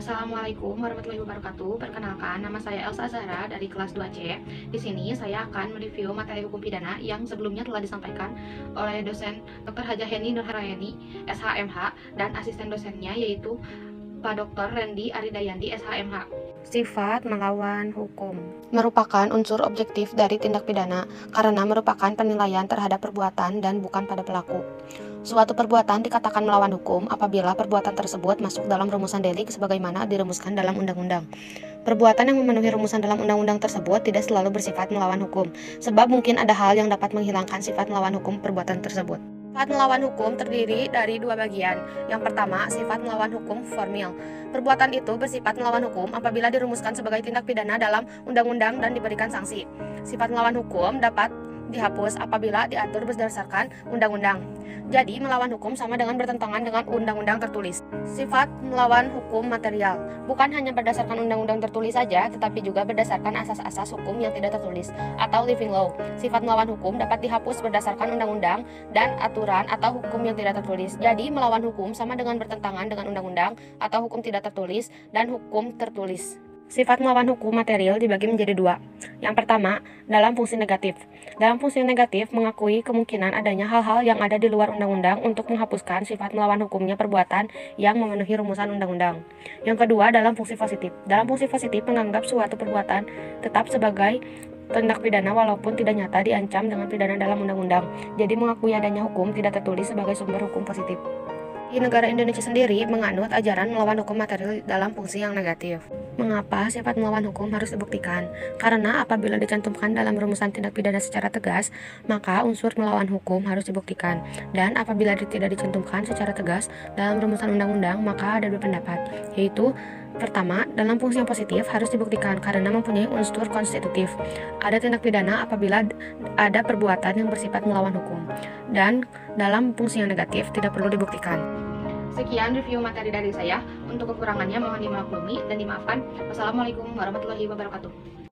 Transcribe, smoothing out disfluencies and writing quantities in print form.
Assalamualaikum warahmatullahi wabarakatuh. Perkenalkan, nama saya Elsa Zahra dari kelas 2C. Di sini saya akan mereview materi hukum pidana yang sebelumnya telah disampaikan oleh dosen Dr. Hajah Heni Nurharayani, SHMH, dan asisten dosennya yaitu Pak Dr. Randy Aridayandi, SHMH. Sifat melawan hukum merupakan unsur objektif dari tindak pidana karena merupakan penilaian terhadap perbuatan dan bukan pada pelaku. Suatu perbuatan dikatakan melawan hukum apabila perbuatan tersebut masuk dalam rumusan delik sebagaimana dirumuskan dalam undang-undang. Perbuatan yang memenuhi rumusan dalam undang-undang tersebut tidak selalu bersifat melawan hukum, sebab mungkin ada hal yang dapat menghilangkan sifat melawan hukum perbuatan tersebut. Sifat melawan hukum terdiri dari dua bagian. Yang pertama, sifat melawan hukum formil. Perbuatan itu bersifat melawan hukum apabila dirumuskan sebagai tindak pidana dalam undang-undang dan diberikan sanksi. Sifat melawan hukum dapat dihapus apabila diatur berdasarkan undang-undang. Jadi, melawan hukum sama dengan bertentangan dengan undang-undang tertulis. Sifat melawan hukum material bukan hanya berdasarkan undang-undang tertulis saja, tetapi juga berdasarkan asas-asas hukum yang tidak tertulis atau living law. Sifat melawan hukum dapat dihapus berdasarkan undang-undang dan aturan atau hukum yang tidak tertulis. Jadi, melawan hukum sama dengan bertentangan dengan undang-undang atau hukum tidak tertulis dan hukum tertulis. Sifat melawan hukum material dibagi menjadi dua. Yang pertama, dalam fungsi negatif. Dalam fungsi negatif, mengakui kemungkinan adanya hal-hal yang ada di luar undang-undang untuk menghapuskan sifat melawan hukumnya perbuatan yang memenuhi rumusan undang-undang. Yang kedua, dalam fungsi positif. Dalam fungsi positif, menganggap suatu perbuatan tetap sebagai tindak pidana walaupun tidak nyata diancam dengan pidana dalam undang-undang. Jadi, mengakui adanya hukum tidak tertulis sebagai sumber hukum positif. Di negara Indonesia sendiri menganut ajaran melawan hukum material dalam fungsi yang negatif. Mengapa sifat melawan hukum harus dibuktikan? Karena apabila dicantumkan dalam rumusan tindak pidana secara tegas, maka unsur melawan hukum harus dibuktikan. Dan apabila tidak dicantumkan secara tegas dalam rumusan undang-undang, maka ada dua pendapat, yaitu pertama, dalam fungsi yang positif harus dibuktikan karena mempunyai unsur konstitutif. Ada tindak pidana apabila ada perbuatan yang bersifat melawan hukum. Dan dalam fungsi yang negatif tidak perlu dibuktikan. Sekian review materi dari saya. Untuk kekurangannya mohon dimaklumi dan dimaafkan. Wassalamualaikum warahmatullahi wabarakatuh.